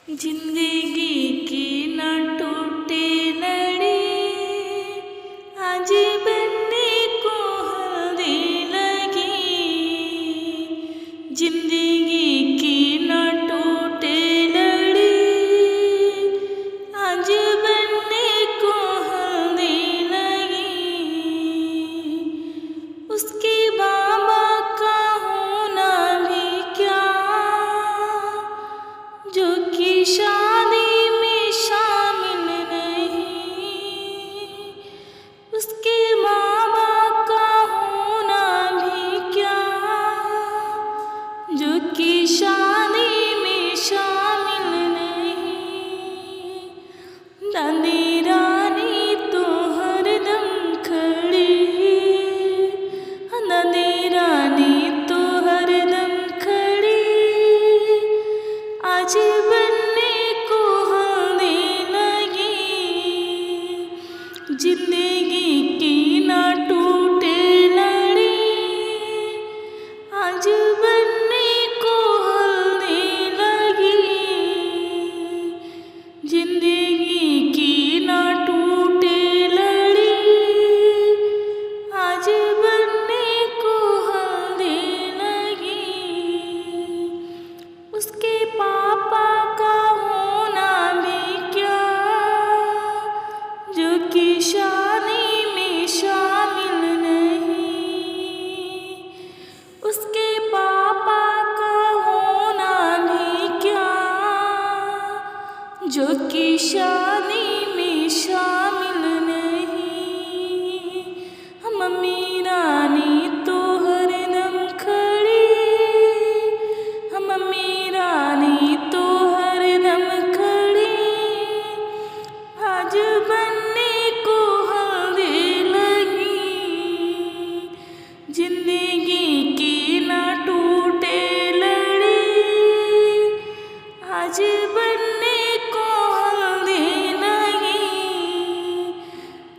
जिंदगी की न टूटे लड़ी, आज बनने को हल्दी लगी। जिंदगी की न टूटे लड़ी, आज बनने को हल्दी लगी। उसके बाबा का होना भी क्या, जो कि शादी में शामिल नहीं। उसके बाबा का होना भी क्या, जो कि शादी में शामिल नहीं। दादी रानी तो हरदम खड़ी, दादी रानी तो हरदम खड़ी। आज बनने को हल्दी लगी। जिंदगी की ना टूटे लड़ी, आज बनने को हल्दी लगी। जिंदगी की ना टूटे लड़ी, आज बनने को हल्दी लगी। उसके पापा का होना भी क्या, जो कि शादी में शामिल नहीं। उसके पापा का होना भी क्या, जो कि शादी में शामिल नहीं। मम्मी रानी तो हरदम खड़ी, मम्मी रानी तो हरदम खड़ी। आज बनने को हल्दी लगी। जिंदगी की ना टूटे लड़ी, आज बनने को हल्दी लगी।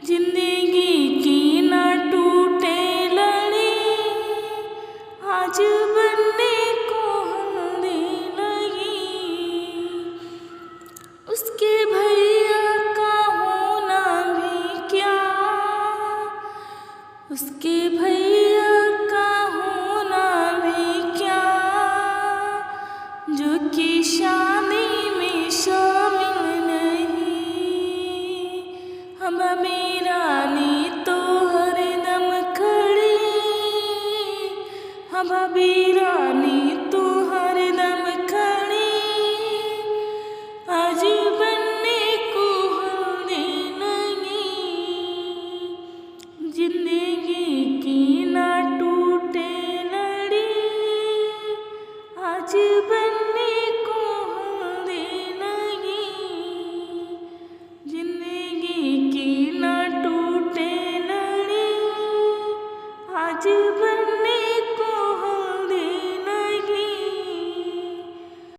जिंदगी की ना टूटे लड़ी, आज बनने को हल्दी लगी। उसके भैया का होना भी क्या, उसके भैया का होना भी क्या, जो कि शादी में शामिल नहीं। हम रानी तो हरदम खड़ी, हम रानी